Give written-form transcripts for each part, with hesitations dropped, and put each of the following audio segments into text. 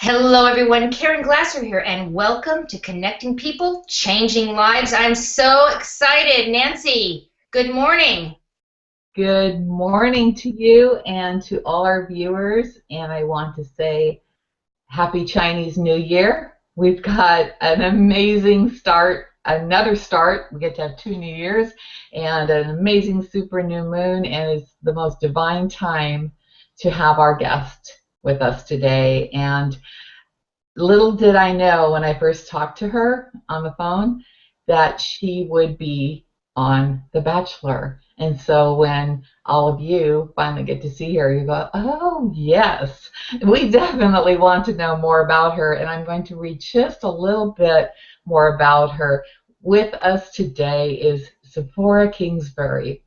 Hello, everyone. Karen Glasser here, and welcome to Connecting People, Changing Lives. I'm so excited. Nancy, good morning. Good morning to you and to all our viewers. And I want to say Happy Chinese New Year. We've got an amazing start, another start. We get to have 2 New Years and an amazing super new moon, and it's the most divine time to have our guest with us today. And little did I know when I first talked to her on the phone that she would be on The Bachelor. And so when all of you finally get to see her, you go, oh, yes, we definitely want to know more about her. And I'm going to read just a little bit more about her. With us today is Tziporah Kingsbury,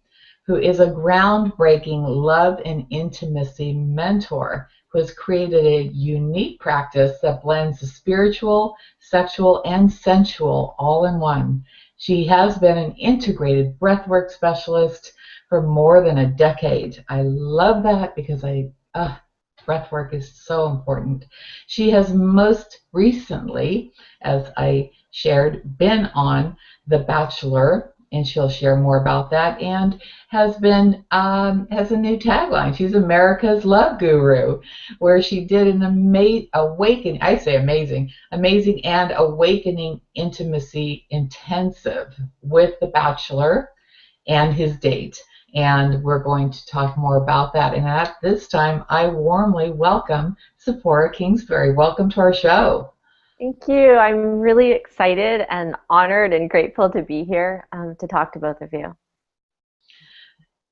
who is a groundbreaking love and intimacy mentor who has created a unique practice that blends the spiritual, sexual, and sensual all in one. She has been an integrated breathwork specialist for more than a decade. I love that because breathwork is so important. She has most recently, as I shared, been on The Bachelor, and she'll share more about that, and has a new tagline. She's America's Love Guru, where she did an amazing and awakening intimacy intensive with The Bachelor and his date. And we're going to talk more about that. And at this time, I warmly welcome Tziporah Kingsbury. Welcome to our show. Thank you. I'm really excited and honored and grateful to be here to talk to both of you.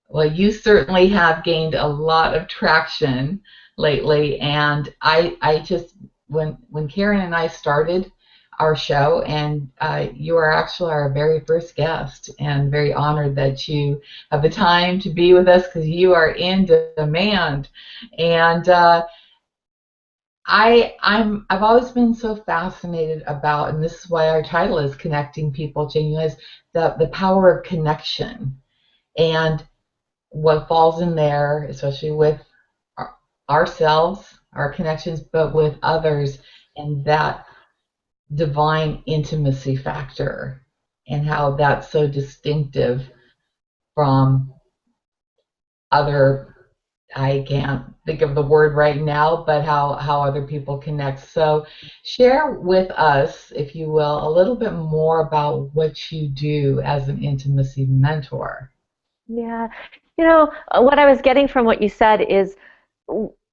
Well, you certainly have gained a lot of traction lately, and I just when Karen and I started our show, and you are actually our very first guest, and very honored that you have the time to be with us because you are in demand. And I've always been so fascinated about, and this is why our title is Connecting People, Changing Lives, the power of connection, and what falls in there, especially with ourselves, our connections, but with others, and that divine intimacy factor, and how that's so distinctive from other, I can't think of the word right now, but how other people connect. So share with us, if you will, a little bit more about what you do as an intimacy mentor. Yeah. What I was getting from what you said is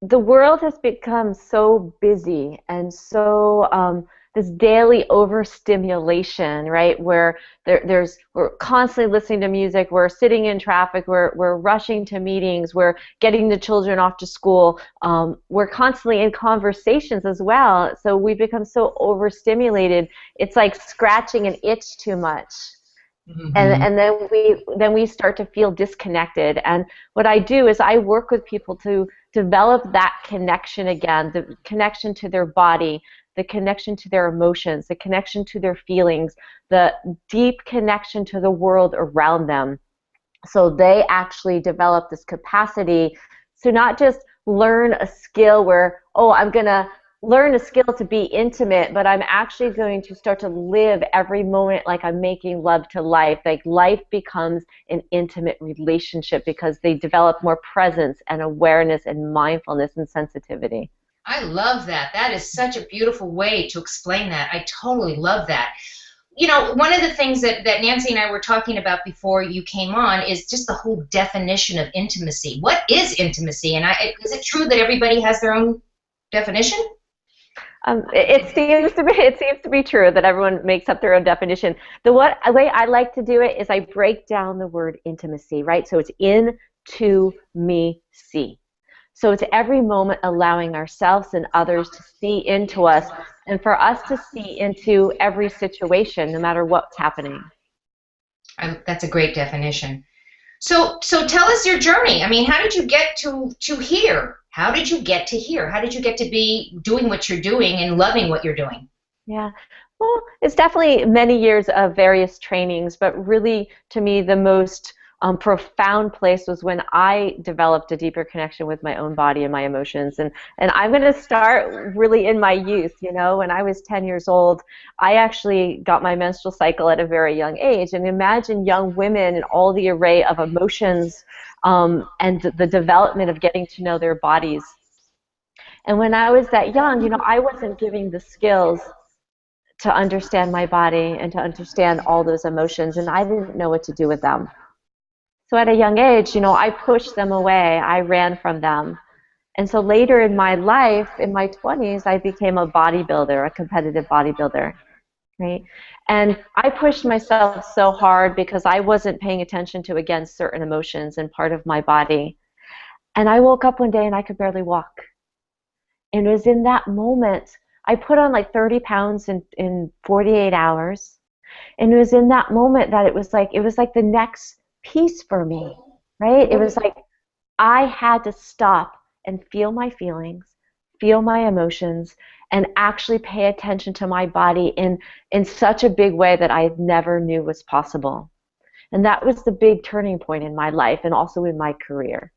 the world has become so busy and so this daily overstimulation, right? Where we're constantly listening to music, we're sitting in traffic, we're rushing to meetings, we're getting the children off to school, we're constantly in conversations as well. So we become so overstimulated, it's like scratching an itch too much. Mm-hmm. And then we start to feel disconnected. And what I do is I work with people to develop that connection again, the connection to their body, the connection to their emotions, the connection to their feelings, the deep connection to the world around them. So they actually develop this capacity to not just learn a skill where, oh, I'm going to learn a skill to be intimate, but I'm actually going to start to live every moment like I'm making love to life. Like life becomes an intimate relationship because they develop more presence and awareness and mindfulness and sensitivity. I love that. That is such a beautiful way to explain that. I totally love that. You know, one of the things that Nancy and I were talking about before you came on is just the whole definition of intimacy. What is intimacy? And is it true that everybody has their own definition? It seems to be true that everyone makes up their own definition. The way I like to do it is I break down the word intimacy, right? So it's in, to, me, see. So it's every moment allowing ourselves and others to see into us, and for us to see into every situation, no matter what's happening. That's a great definition. So tell us your journey. I mean, how did you get to here? How did you get to here? How did you get to be doing what you're doing and loving what you're doing? Yeah, well, it's definitely many years of various trainings, but really, to me, the most profound place was when I developed a deeper connection with my own body and my emotions. And I'm going to start really in my youth. You know, when I was 10 years old, I actually got my menstrual cycle at a very young age. And imagine young women and all the array of emotions and the development of getting to know their bodies. And when I was that young, you know, I wasn't giving the skills to understand my body and to understand all those emotions, and I didn't know what to do with them. So at a young age, you know, I pushed them away. I ran from them. And so later in my life, in my 20s, I became a bodybuilder, a competitive bodybuilder, right? And I pushed myself so hard because I wasn't paying attention to, again, certain emotions and part of my body. And I woke up one day and I could barely walk. And it was in that moment, I put on like 30 pounds in 48 hours. And it was in that moment that it was like the next piece for me, right? It was like I had to stop and feel my feelings, feel my emotions, and actually pay attention to my body in such a big way that I never knew was possible. And that was the big turning point in my life and also in my career.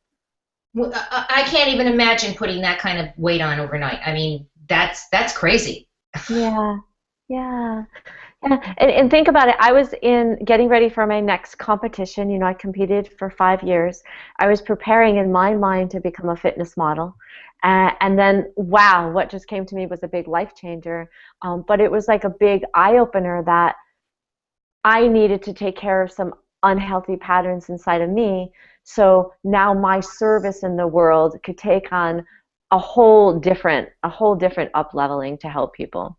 Well, I can't even imagine putting that kind of weight on overnight. I mean, that's crazy. Yeah, yeah. Yeah, and think about it. I was getting ready for my next competition. You know, I competed for 5 years. I was preparing in my mind to become a fitness model. And then, wow, what just came to me was a big life changer. But it was like a big eye-opener that I needed to take care of some unhealthy patterns inside of me. So now my service in the world could take on a whole different up-leveling to help people.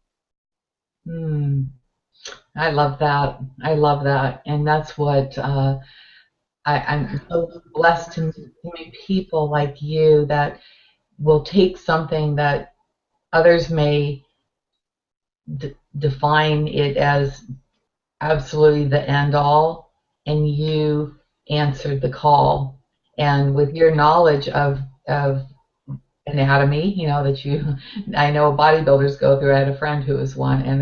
I love that. I love that. And that's what I'm so blessed to meet people like you that will take something that others may define it as absolutely the end all, and you answered the call. And with your knowledge of anatomy, you know, I know bodybuilders go through. I had a friend who was one, and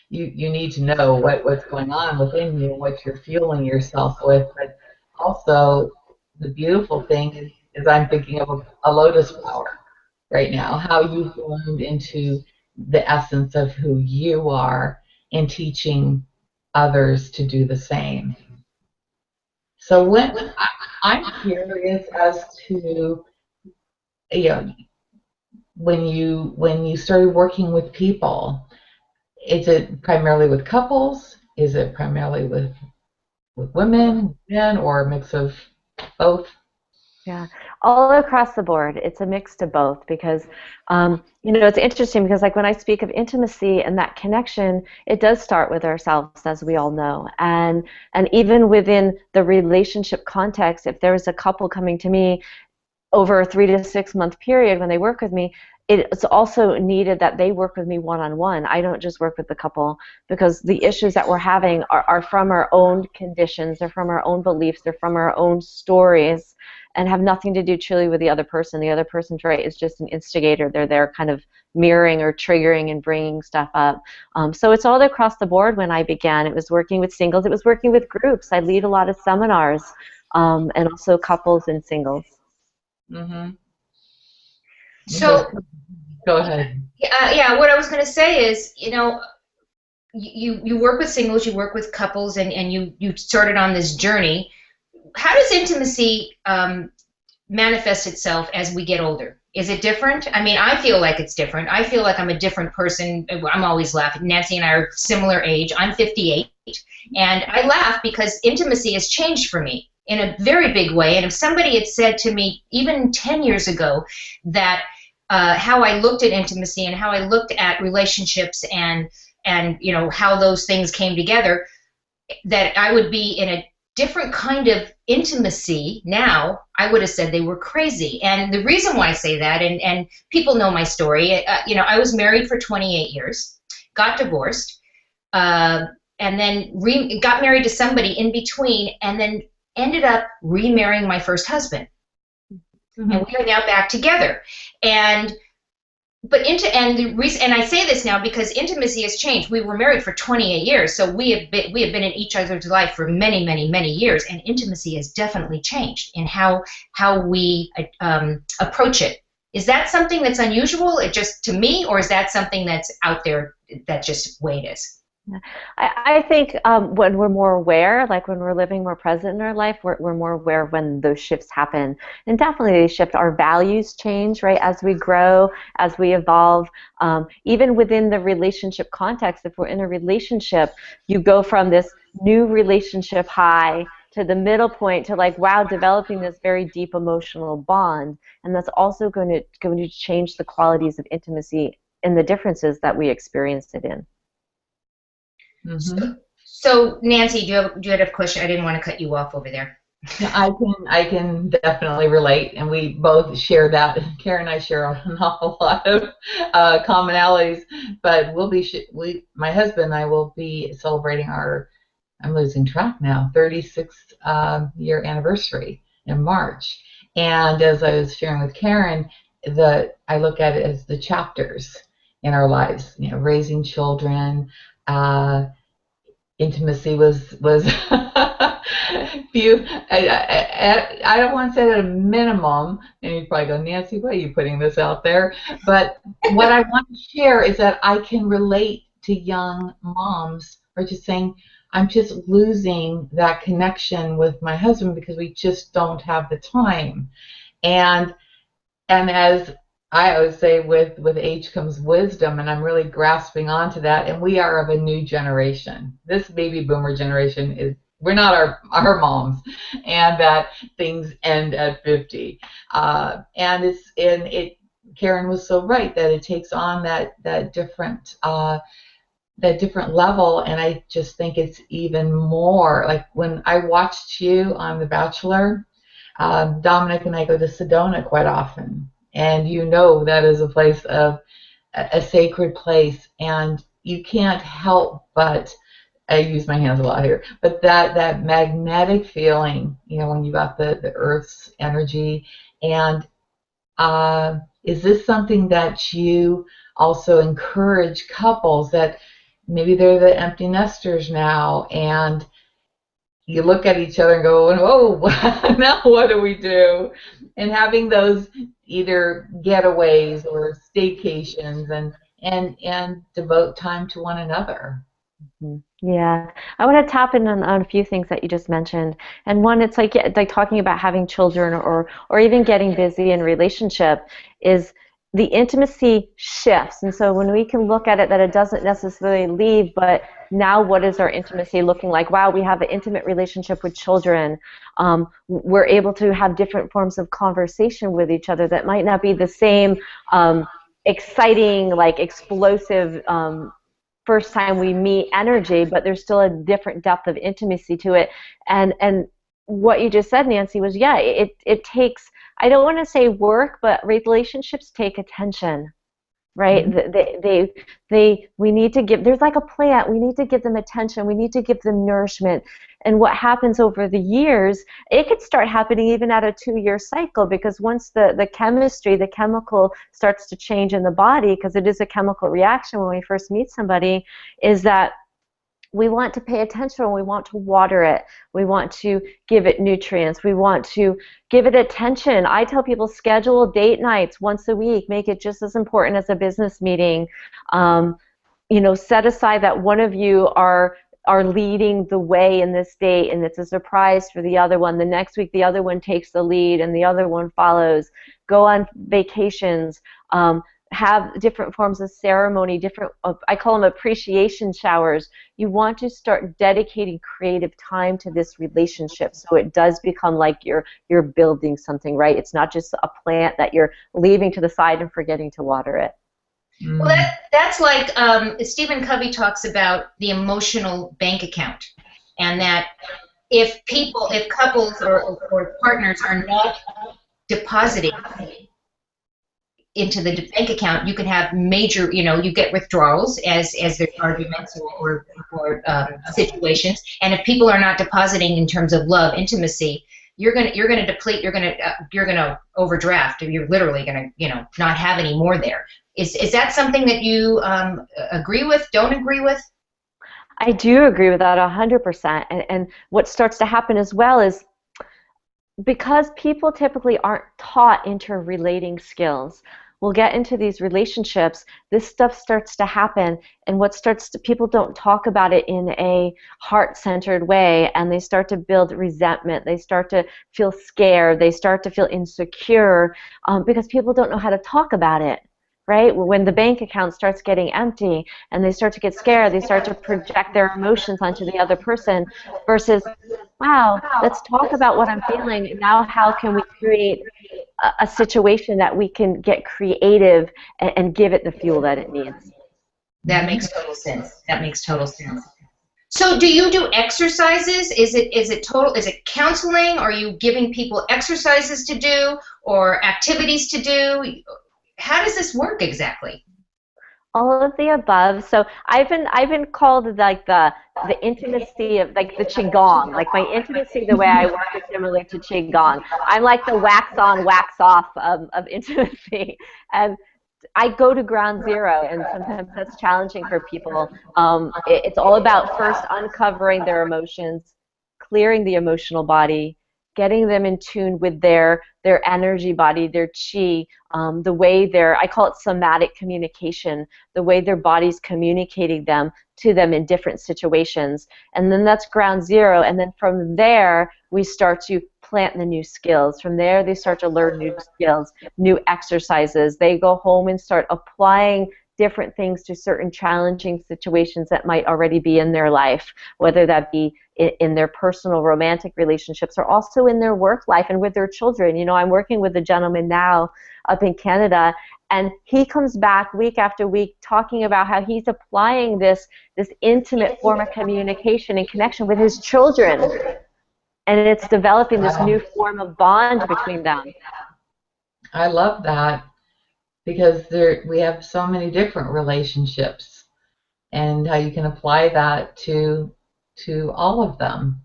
you need to know what's going on within you, what you're fueling yourself with. But also, the beautiful thing is I'm thinking of a lotus flower right now, how you've bloomed into the essence of who you are and teaching others to do the same. So I'm curious as to, you know, when you started working with people, is it primarily with couples? Is it primarily with women, men, or a mix of both? Yeah, all across the board. It's a mix to both because, you know, it's interesting because like when I speak of intimacy and that connection, it does start with ourselves, as we all know. And even within the relationship context, if there's a couple coming to me over a 3 to 6 month period when they work with me, it's also needed that they work with me one-on-one. I don't just work with the couple because the issues that we're having are from our own conditions, they're from our own beliefs, they're from our own stories, and have nothing to do truly with the other person. The other person, right, is just an instigator. They're there kind of mirroring or triggering and bringing stuff up. So it's all across the board. When I began, it was working with singles, it was working with groups. I lead a lot of seminars, and also couples and singles. Mm-hmm. So, go ahead. Yeah, what I was going to say is, you know, you work with singles, you work with couples, and you started on this journey. How does intimacy manifest itself as we get older? Is it different? I mean, I feel like it's different. I feel like I'm a different person. I'm always laughing. Nancy and I are similar age. I'm 58. And I laugh because intimacy has changed for me in a very big way. And if somebody had said to me even 10 years ago that how I looked at intimacy and how I looked at relationships and you know, how those things came together, that I would be in a different kind of intimacy now, I would have said they were crazy. And the reason why I say that, and people know my story, you know, I was married for 28 years, got divorced, and then got married to somebody in between, and then ended up remarrying my first husband. Mm-hmm. And we are now back together. And and I say this now because intimacy has changed. We were married for 28 years, so we have been in each other's life for many, many, many years, and intimacy has definitely changed in how we approach it. Is that something that's unusual, just to me, or is that something that's out there that just the way it is? I think when we're more aware, like when we're living more present in our life, we're more aware when those shifts happen. And definitely they shift. Our values change, right, as we grow, as we evolve. Even within the relationship context, if we're in a relationship, you go from this new relationship high to the middle point to like, wow, developing this very deep emotional bond. And that's also going to change the qualities of intimacy and the differences that we experience it in. Mm-hmm. So Nancy, do you have a question? I didn't want to cut you off over there. I can definitely relate, and we both share that. Karen and I share an awful lot of commonalities, but my husband and I will be celebrating I'm losing track now, 36th year anniversary in March. And as I was sharing with Karen, I look at it as the chapters in our lives, raising children. Intimacy was few. I don't want to say at a minimum, and you probably go, Nancy, why are you putting this out there? But what I want to share is that I can relate to young moms or just saying, I'm just losing that connection with my husband because we just don't have the time. And as I always say, with age comes wisdom, and I'm really grasping onto that. And we are of a new generation. This baby boomer generation we're not our moms, and that things end at 50. And Karen was so right that it takes on that different level, and I just think it's even more like when I watched you on The Bachelor. Dominic and I go to Sedona quite often. And that is a place of a sacred place, and you can't help but, I use my hands a lot here, but that magnetic feeling, when you got the Earth's energy. And is this something that you also encourage couples that maybe they're the empty nesters now, and you look at each other and go, oh, now what do we do? And having those either getaways or staycations and devote time to one another. Yeah, I want to tap in on a few things that you just mentioned. And one, it's like talking about having children or even getting busy in relationship is the intimacy shifts. And so when we can look at it that it doesn't necessarily leave, but now what is our intimacy looking like? Wow, we have an intimate relationship with children. We're able to have different forms of conversation with each other that might not be the same exciting, like explosive first time we meet energy, but there's still a different depth of intimacy to it. And what you just said, Nancy, was it takes, I don't want to say work, but relationships take attention, right? Mm-hmm. We need to give, there's like a plant, we need to give them attention, we need to give them nourishment. And what happens over the years, it could start happening even at a 2-year cycle, because once the chemistry, the chemical starts to change in the body, because it is a chemical reaction when we first meet somebody, is that we want to pay attention, we want to water it, we want to give it nutrients, we want to give it attention. I tell people schedule date nights once a week, make it just as important as a business meeting. Set aside that one of you are leading the way in this date, and it's a surprise for the other one. The next week the other one takes the lead and the other one follows. Go on vacations. Have different forms of ceremony, I call them appreciation showers. You want to start dedicating creative time to this relationship so it does become like you're building something, right? It's not just a plant that you're leaving to the side and forgetting to water it. Well, that's like Stephen Covey talks about the emotional bank account, and that if couples or partners are not depositing into the bank account, you can have major, you get withdrawals as there's arguments or situations. And if people are not depositing in terms of love, intimacy, you're gonna deplete, you're gonna overdraft, you're literally gonna not have any more there. Is that something that you agree with, don't agree with? I do agree with that 100%. And what starts to happen as well is, because people typically aren't taught interrelating skills, we'll get into these relationships, this stuff starts to happen, and people don't talk about it in a heart-centered way, and they start to build resentment, they start to feel scared, they start to feel insecure, because people don't know how to talk about it. Right? When the bank account starts getting empty and they start to get scared, they start to project their emotions onto the other person versus, wow, let's talk about what I'm feeling. Now how can we create a situation that we can get creative and give it the fuel that it needs? That makes total sense. That makes total sense. So do you do exercises? Is it counseling? Are you giving people exercises to do or activities to do? How does this work exactly? All of the above. So I've been called like the intimacy of like the qigong. Like my intimacy, the way I work is similar to qigong. I'm like the wax on, wax off of intimacy, and I go to ground zero, and sometimes that's challenging for people. It's all about first uncovering their emotions, clearing the emotional body, getting them in tune with their energy body, their chi, the way I call it somatic communication, the way their body's communicating to them in different situations. And then that's ground zero. And then from there, we start to plant the new skills. From there, they start to learn new skills, new exercises. They go home and start applying different things to certain challenging situations that might already be in their life, whether that be in their personal romantic relationships or also in their work life and with their children. I'm working with a gentleman now up in Canada, and he comes back week after week talking about how he's applying this intimate form of communication and connection with his children, and it's developing this new form of bond between them. I love that, because we have so many different relationships, and how you can apply that to all of them,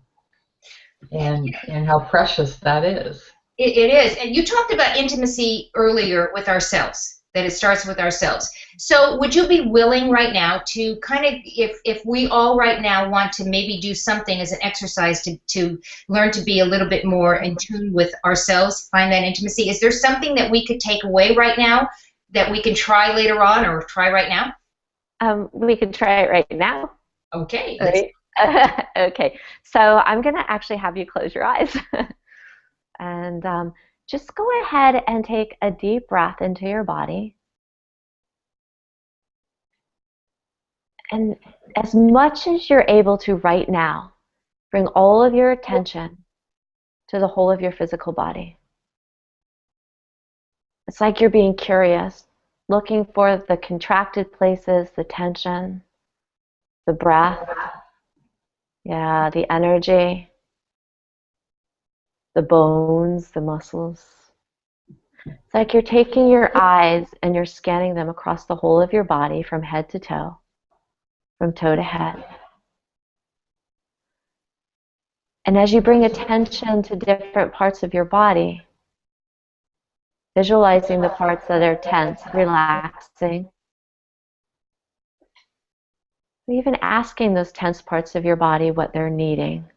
and how precious that is. It is. And you talked about intimacy earlier with ourselves, that it starts with ourselves. So would you be willing right now to kind of, if we all right now want to maybe do something as an exercise to learn to be a little bit more in tune with ourselves, find that intimacy, is there something that we could take away right now that we can try later on or try right now? We can try it right now. Okay. Right? Okay. So I'm going to actually have you close your eyes. And just go ahead and take a deep breath into your body. And as much as you're able to right now, bring all of your attention to the whole of your physical body. It's like you're being curious, looking for the contracted places, the tension, the breath, the energy, the bones, the muscles. It's like you're taking your eyes and you're scanning them across the whole of your body from head to toe, from toe to head. And as you bring attention to different parts of your body, visualizing the parts that are tense, relaxing, even asking those tense parts of your body what they're needing.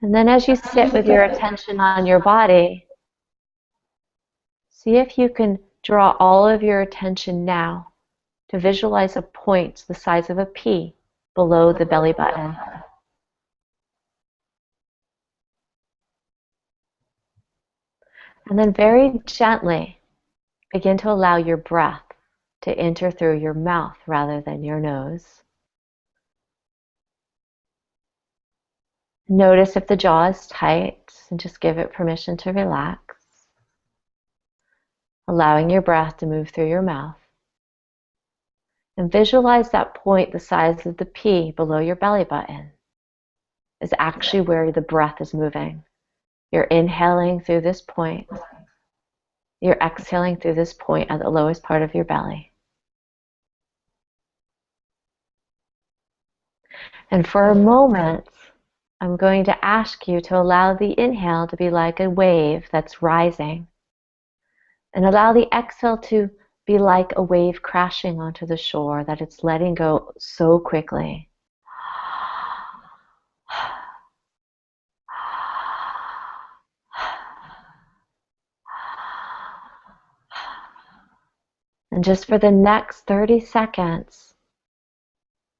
And then as you sit with your attention on your body, see if you can draw all of your attention now to visualize a point the size of a pea below the belly button. And then very gently begin to allow your breath to enter through your mouth rather than your nose. Notice if the jaw is tight and just give it permission to relax. Allowing your breath to move through your mouth. And visualize that point the size of the pea below your belly button is actually where the breath is moving. You're inhaling through this point. You're exhaling through this point at the lowest part of your belly. And for a moment, I'm going to ask you to allow the inhale to be like a wave that's rising, and allow the exhale to be like a wave crashing onto the shore that it's letting go so quickly. And just for the next 30 seconds,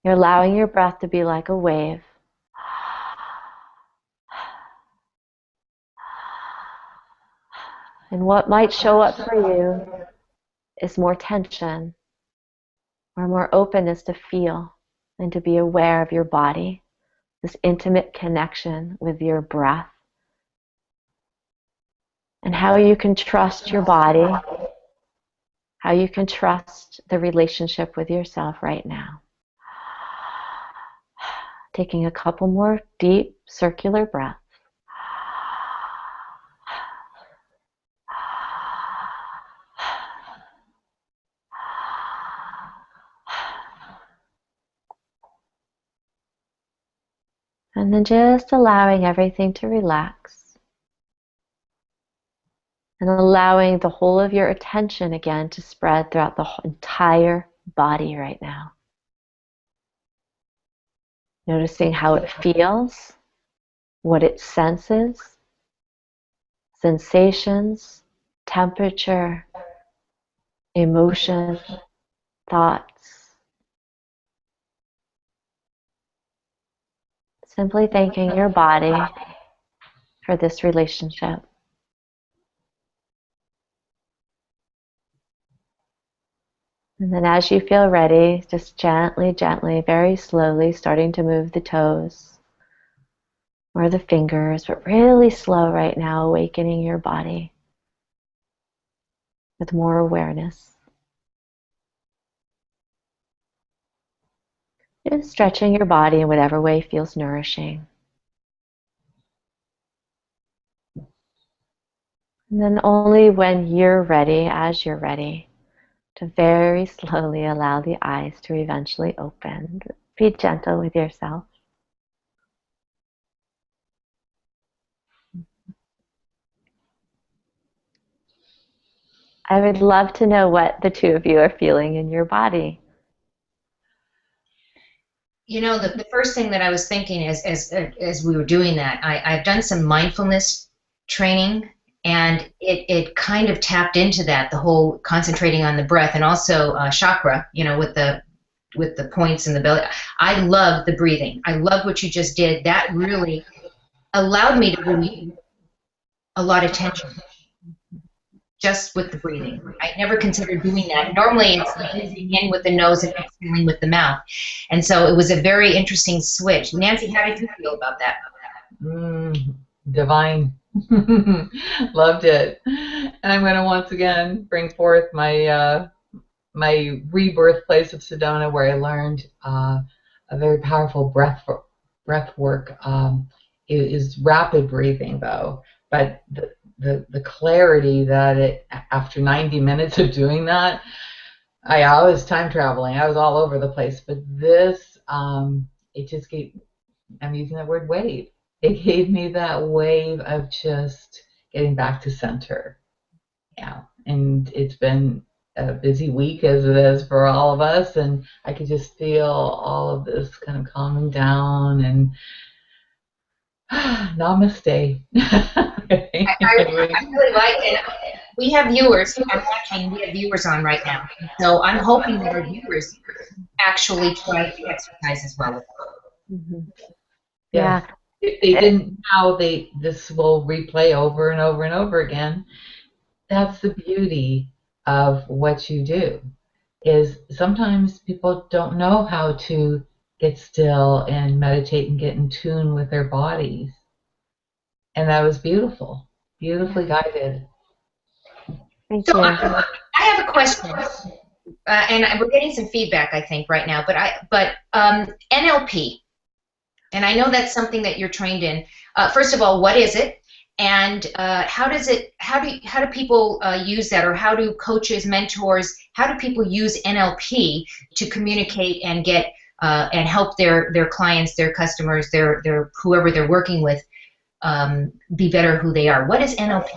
you're allowing your breath to be like a wave. And what might show up for you is more tension or more openness to feel and to be aware of your body, this intimate connection with your breath, and how you can trust your body, how you can trust the relationship with yourself right now. Taking a couple more deep circular breaths. And then just allowing everything to relax. And allowing the whole of your attention again to spread throughout the entire body right now. Noticing how it feels, what it senses, sensations, temperature, emotion, thoughts. Simply thanking your body for this relationship. And then as you feel ready, just gently, gently, very slowly starting to move the toes or the fingers, but really slow right now, awakening your body with more awareness. Just stretching your body in whatever way feels nourishing. And then only when you're ready, as you're ready, to very slowly allow the eyes to eventually open. Be gentle with yourself. I would love to know what the two of you are feeling in your body. You know, the first thing that I was thinking as we were doing that, I've done some mindfulness training, and it kind of tapped into that, the whole concentrating on the breath, and also chakra, you know, with the points in the belly. I love the breathing. I love what you just did. That really allowed me to relieve a lot of tension just with the breathing. I never considered doing that. Normally it's breathing in with the nose and exhaling with the mouth. And so it was a very interesting switch. Nancy, how did you feel about that? Divine. Loved it. And I'm going to once again bring forth my my rebirth place of Sedona, where I learned a very powerful breath work. It is rapid breathing though, but the clarity that it, after 90 minutes of doing that, I was time traveling. I was all over the place, but this, it just gave, I'm using the word wave. It gave me that wave of just getting back to center. Yeah, and it's been a busy week as it is for all of us, and I could just feel all of this kind of calming down and namaste. I really like it. We have viewers. I'm watching. We have viewers on right now. So I'm hoping that our viewers actually try the exercise as well. Mm-hmm. Yeah. If they didn't now, this will replay over and over and over again. That's the beauty of what you do, is sometimes people don't know how to get still and meditate and get in tune with their bodies. And that was beautiful, beautifully guided. Thank you. I have a question, and we're getting some feedback, I think, right now. But NLP, and I know that's something that you're trained in. First of all, what is it? And how do people use that, or how do coaches, mentors, how do people use NLP to communicate and get and help their clients, their customers, their whoever they're working with be better who they are. What is NLP?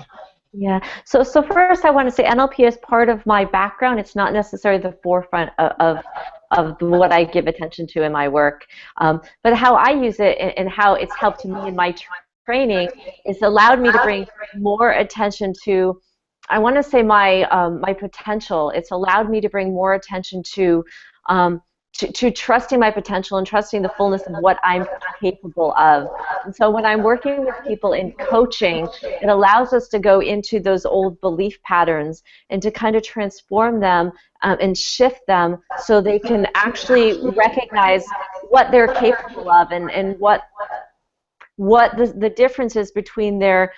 Yeah. So first I want to say NLP is part of my background. It's not necessarily the forefront of what I give attention to in my work. But how I use it and how it's helped me in my training is allowed me to bring more attention to, I want to say, my potential. It's allowed me to bring more attention to trusting my potential and trusting the fullness of what I'm capable of. And so when I'm working with people in coaching, it allows us to go into those old belief patterns and to kind of transform them and shift them so they can actually recognize what they're capable of and what the difference is between their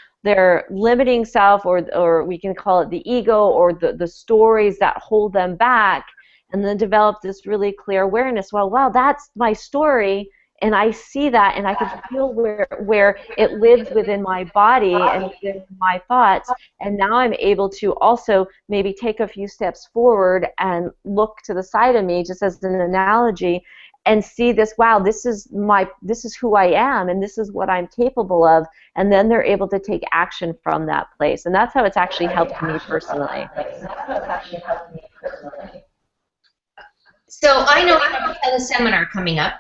limiting self, or we can call it the ego, or the stories that hold them back, and then develop this really clear awareness. Well, wow, that's my story, and I see that, and I can feel where it lives within my body and within my thoughts, and now I'm able to also maybe take a few steps forward and look to the side of me, just as an analogy, and see this, wow, this is who I am, and this is what I'm capable of, and then they're able to take action from that place. And that's how it's actually helped me personally. So I know you have a teleseminar coming up.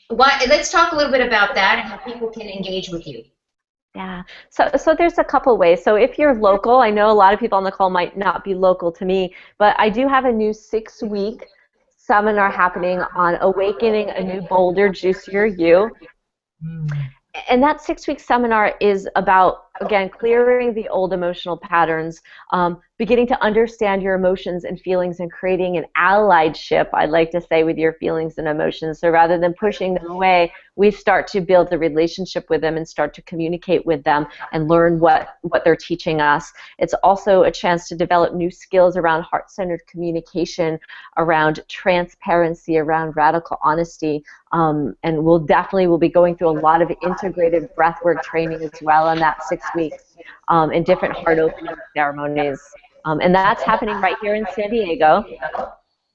Let's talk a little bit about that and how people can engage with you. Yeah, so there's a couple ways. So if you're local, I know a lot of people on the call might not be local to me, but I do have a new 6-week seminar happening on awakening a new, bolder, juicier you. And that 6-week seminar is about, again, clearing the old emotional patterns, beginning to understand your emotions and feelings, and creating an allyship, I'd like to say, with your feelings and emotions. So rather than pushing them away, we start to build a relationship with them and start to communicate with them and learn what they're teaching us. It's also a chance to develop new skills around heart-centered communication, around transparency, around radical honesty, and we'll be going through a lot of integrated breathwork training as well in that 6 weeks, and different heart opening ceremonies. And that's happening right here in San Diego.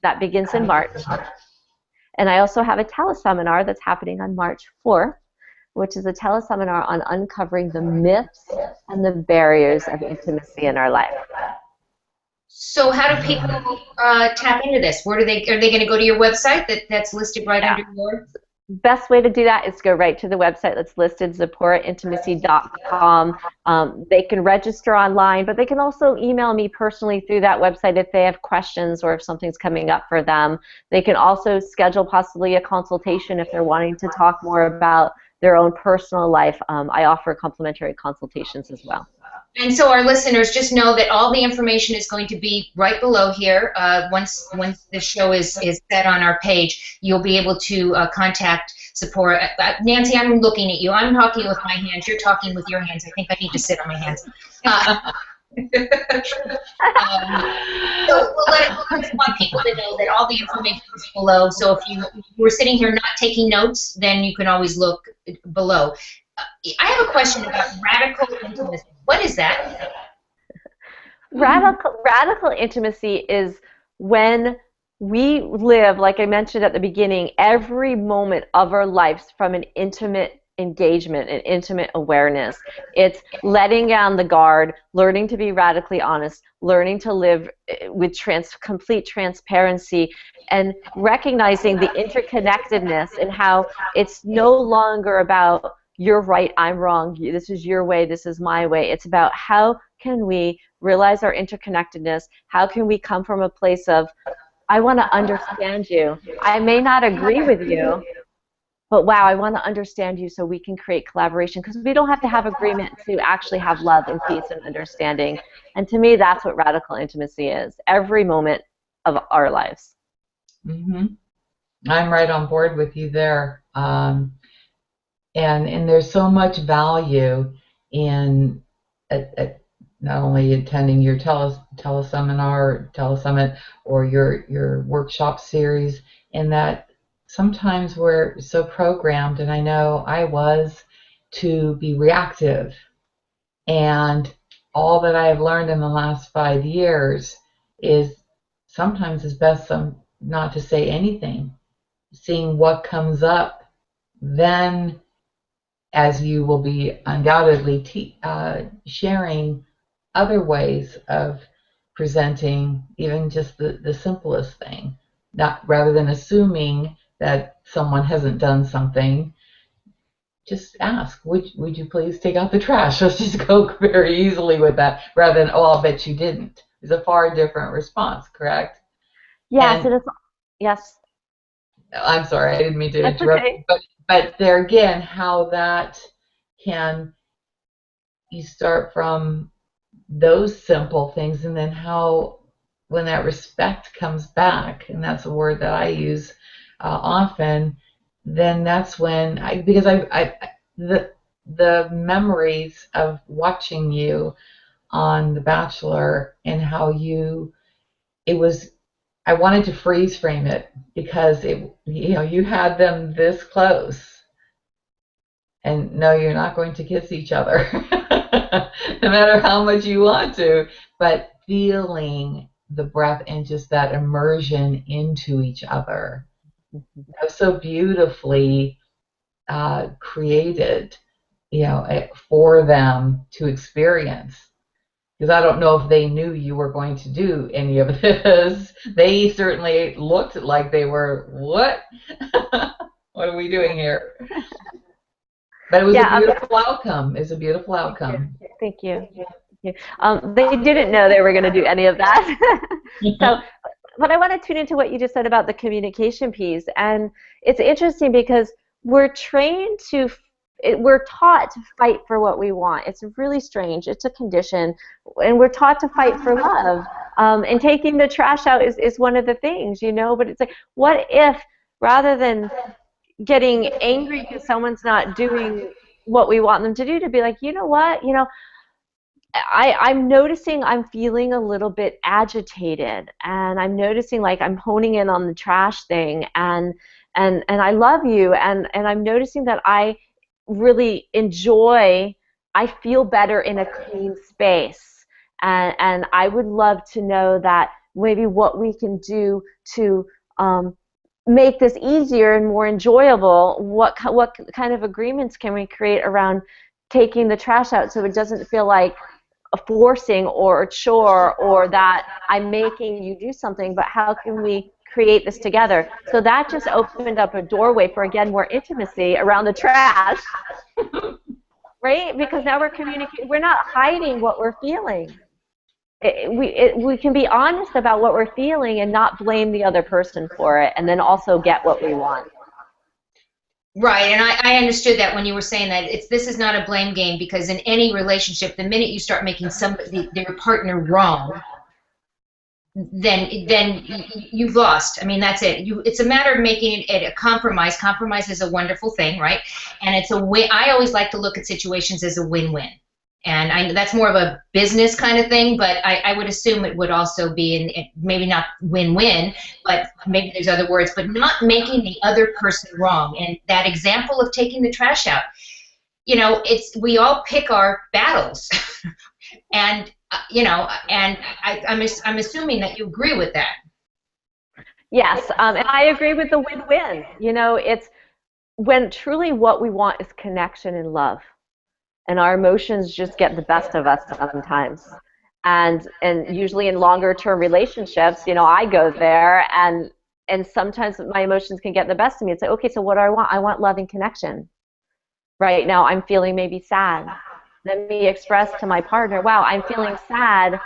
That begins in March. And I also have a teleseminar that's happening on March 4th, which is a teleseminar on uncovering the myths and the barriers of intimacy in our life. So how do people tap into this? Are they going to go to your website that's listed right under your? Best way to do that is go right to the website that's listed, Tziporah-Intimacy.com. They can register online, but they can also email me personally through that website if they have questions or if something's coming up for them. They can also schedule possibly a consultation if they're wanting to talk more about their own personal life. I offer complimentary consultations as well. And so our listeners, just know that all the information is going to be right below here. Once the show is set on our page, you'll be able to contact Tziporah. Nancy, I'm looking at you. I'm talking with my hands. You're talking with your hands. I think I need to sit on my hands. So I just want people to know that all the information is below. So if you were sitting here not taking notes, then you can always look below. I have a question about radical intimacy. What is that? Radical intimacy is when we live, like I mentioned at the beginning, every moment of our lives from an intimate engagement and intimate awareness. It's letting down the guard, learning to be radically honest, learning to live with complete transparency, and recognizing the interconnectedness and how it's no longer about you're right, I'm wrong, this is your way, this is my way. It's about how can we realize our interconnectedness, how can we come from a place of, I want to understand you. I may not agree with you, but wow, I want to understand you so we can create collaboration, because we don't have to have agreement to actually have love and peace and understanding. And to me, that's what radical intimacy is, every moment of our lives. Mm-hmm. I'm right on board with you there. And there's so much value in not only attending your teleseminar, telesummit, or your workshop series, in that sometimes we're so programmed, and I know I was, to be reactive. And all that I have learned in the last 5 years is sometimes it's best not to say anything, seeing what comes up, then as you will be undoubtedly sharing other ways of presenting even just the simplest thing, not rather than assuming that someone hasn't done something. Just ask, would you please take out the trash? Let's just go very easily with that, rather than, oh, I'll bet you didn't. It's a far different response, correct? Yes, And it is. Yes. I'm sorry, I didn't mean to That's interrupt, okay. but there again, how that can, you start from those simple things, and then how, when that respect comes back, and that's a word that I use often, then that's when because the memories of watching you on The Bachelor, and how I wanted to freeze frame it, because you had them this close, and no, you're not going to kiss each other, no matter how much you want to, but feeling the breath and just that immersion into each other. That was so beautifully created, for them to experience. Because I don't know if they knew you were going to do any of this. They certainly looked like they were, what? What are we doing here? But it was a beautiful outcome. It's a beautiful outcome. Thank you. They didn't know they were going to do any of that. So, but I want to tune into what you just said about the communication piece. And it's interesting because we're taught to fight for what we want. It's really strange. It's a condition. And we're taught to fight for love. And taking the trash out is one of the things, but it's like, what if, rather than getting angry because someone's not doing what we want them to do, to be like, you know what, I'm noticing I'm feeling a little bit agitated, and I'm noticing like I'm honing in on the trash thing, and I love you, and I'm noticing that I really I feel better in a clean space, and I would love to know that maybe what we can do to make this easier and more enjoyable. What kind of agreements can we create around taking the trash out, so it doesn't feel like a forcing or a chore, or that I'm making you do something, but how can we create this together? So that just opened up a doorway for, again, more intimacy around the trash, right? Because now we're communicating. We're not hiding what we're feeling. We can be honest about what we're feeling and not blame the other person for it, and then also get what we want. Right, and I understood that when you were saying that this is not a blame game, because in any relationship, the minute you start making their partner wrong, then you've lost. I mean, that's it. It's a matter of making it a compromise. Compromise is a wonderful thing, right? And it's a win. I always like to look at situations as a win-win. And that's more of a business kind of thing, but I would assume it would also be, maybe not win-win, but maybe there's other words, but not making the other person wrong. And that example of taking the trash out, we all pick our battles. And, I'm assuming that you agree with that. Yes, and I agree with the win-win. It's when truly what we want is connection and love. And our emotions just get the best of us sometimes. And usually in longer term relationships, I go there, and sometimes my emotions can get the best of me. It's like, okay, so what do I want? I want love and connection. Right now I'm feeling maybe sad. Let me express to my partner, wow, I'm feeling sad.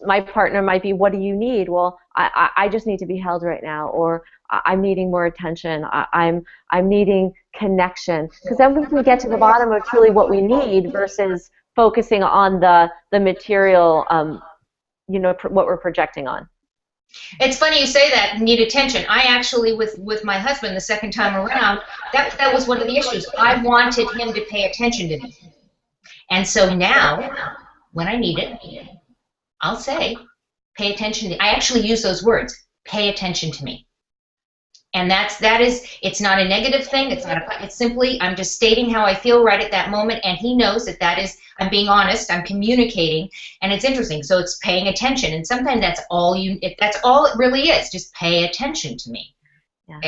My partner might be, what do you need? Well, I just need to be held right now, or I'm needing more attention. I'm needing connection, because then we can get to the bottom of truly what we need versus focusing on the material, what we're projecting on. It's funny you say that, need attention. I actually, with my husband the second time around, that was one of the issues. I wanted him to pay attention to me. And so now, when I need it, I'll say, pay attention to me. I actually use those words, pay attention to me. And it's not a negative thing. It's simply, I'm just stating how I feel right at that moment, and he knows that is, I'm being honest, I'm communicating, and it's interesting. So it's paying attention, and sometimes that's all it really is, just pay attention to me. Yeah.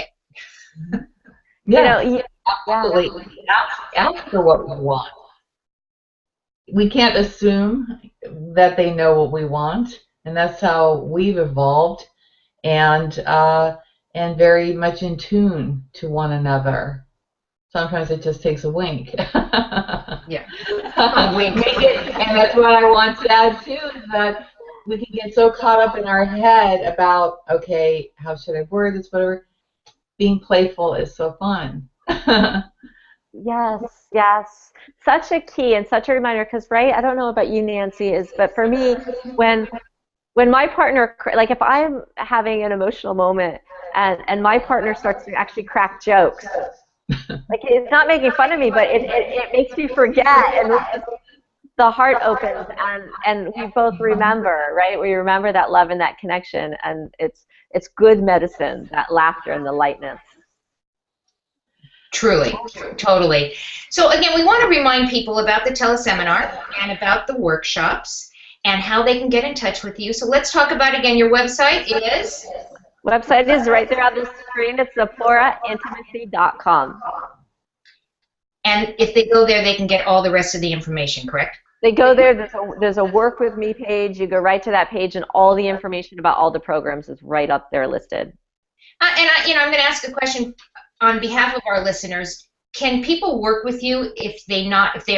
Yes, Yeah. absolutely. Ask for what we want. We can't assume that they know what we want, and that's how we've evolved, and very much in tune to one another. Sometimes it just takes a wink. Yeah. A wink. And that's what I want to add too, is that we can get so caught up in our head about, okay, how should I word this, whatever. Being playful is so fun. Yes, yes. Such a key and such a reminder because, right, I don't know about you, Nancy, but for me, when my partner, like if I'm having an emotional moment and my partner starts to actually crack jokes, like it's not making fun of me, but it makes me forget and the heart opens and we both remember, right? We remember that love and that connection and it's good medicine, that laughter and the lightness. Truly, totally. So again, we want to remind people about the teleseminar and about the workshops and how they can get in touch with you. So let's talk about, again, your website is? Website is right there on the screen. It's Tziporah-intimacy.com. And if they go there, they can get all the rest of the information, correct? They go there, there's a work with me page. You go right to that page and all the information about all the programs is right up there listed. I'm going to ask a question on behalf of our listeners. Can people work with you if they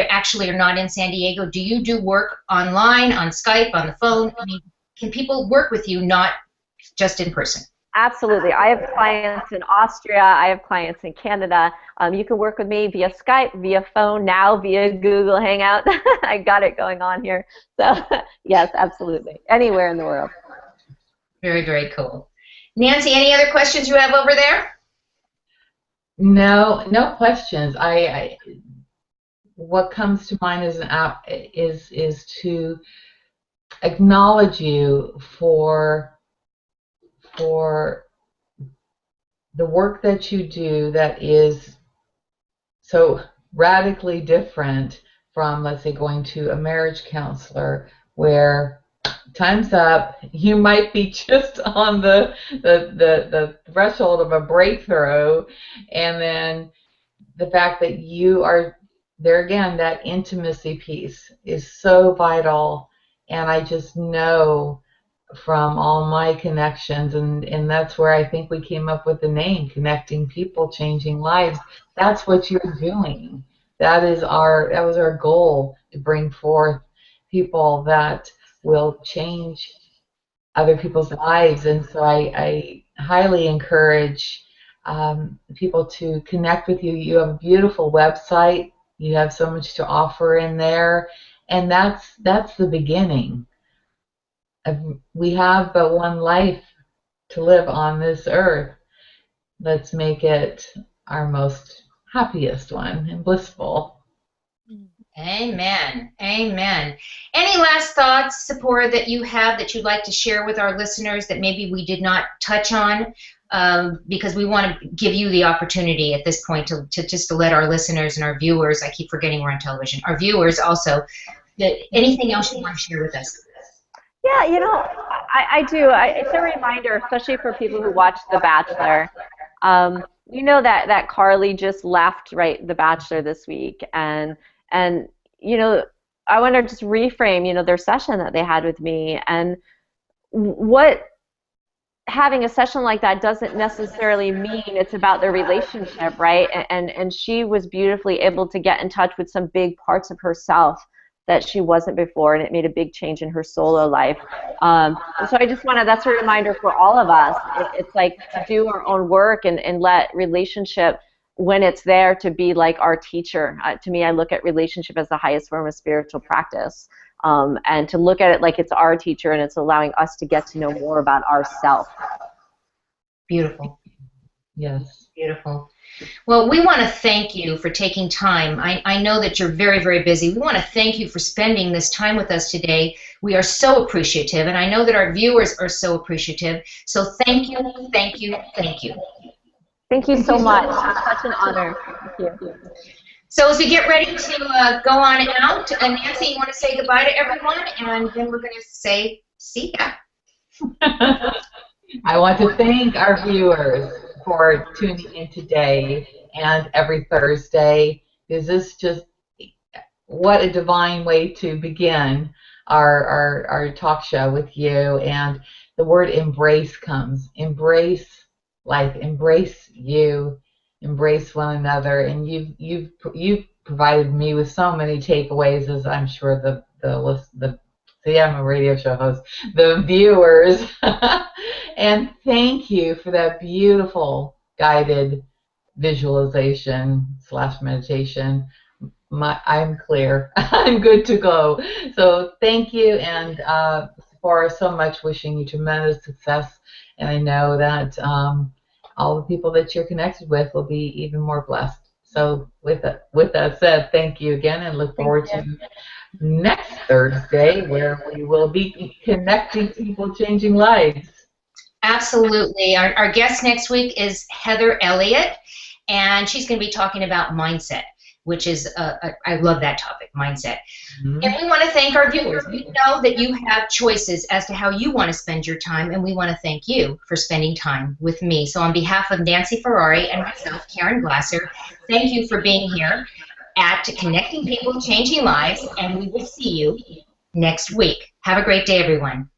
actually are not in San Diego? Do you do work online, on Skype, on the phone? I mean, can people work with you, not just in person? Absolutely. I have clients in Austria. I have clients in Canada. You can work with me via Skype, via phone, now via Google Hangout. I got it going on here. So, yes, absolutely. Anywhere in the world. Very, very cool. Nancy, any other questions you have over there? No, no questions. What comes to mind is to acknowledge you for the work that you do that is so radically different from, let's say, going to a marriage counselor where time's up, you might be just on the threshold of a breakthrough, and then the fact that you are there again, that intimacy piece is so vital, and I just know from all my connections, and that's where I think we came up with the name, Connecting People, Changing Lives. That's what you're doing. That was our goal, to bring forth people that will change other people's lives. And so I highly encourage people to connect with you. You have a beautiful website. You have so much to offer in there, and that's the beginning. We have but one life to live on this earth. Let's make it our most happiest one and blissful. Amen. Amen. Any last thoughts, Tziporah, that you have that you'd like to share with our listeners that maybe we did not touch on? Because we want to give you the opportunity at this point to just to let our listeners and our viewers, I keep forgetting we're on television, our viewers also, that anything else you want to share with us? Yeah, I do. It's a reminder, especially for people who watch The Bachelor. That Carly just left, right, The Bachelor this week, and I want to just reframe, their session that they had with me, and what having a session like that doesn't necessarily mean it's about their relationship, right? And she was beautifully able to get in touch with some big parts of herself that she wasn't before, and it made a big change in her solo life. And so I just that's a reminder for all of us. It's like to do our own work and let relationship, when it's there, to be like our teacher. To me, I look at relationship as the highest form of spiritual practice, and to look at it like it's our teacher and it's allowing us to get to know more about ourselves. Beautiful. Yes. Beautiful. Well, we want to thank you for taking time. I know that you're very, very busy. We want to thank you for spending this time with us today. We are so appreciative, and I know that our viewers are so appreciative. So thank you, thank you, thank you. Thank you so much. It's such an honor. Thank you. So as we get ready to go on out, Nancy, you want to say goodbye to everyone, and then we're going to say see ya. I want to thank our viewers for tuning in today and every Thursday. Is this just what a divine way to begin our talk show with you? And the word embrace comes. Embrace life, embrace you, embrace one another, and you've provided me with so many takeaways, as I'm sure I'm a radio show host, the viewers. And thank you for that beautiful guided visualization / meditation. I'm clear. I'm good to go. So thank you, and Tziporah, so much, wishing you tremendous success. And I know that all the people that you're connected with will be even more blessed. So with that said, thank you again, and look forward to next Thursday, where we will be connecting people, changing lives. Absolutely. Our guest next week is Heather Elliott, and she's going to be talking about mindset, which is, I love that topic, mindset. Mm-hmm. And we want to thank our viewers. We know that you have choices as to how you want to spend your time, and we want to thank you for spending time with me. So on behalf of Nancy Ferrari and myself, Karen Glasser, thank you for being here at Connecting People, Changing Lives, and we will see you next week. Have a great day, everyone.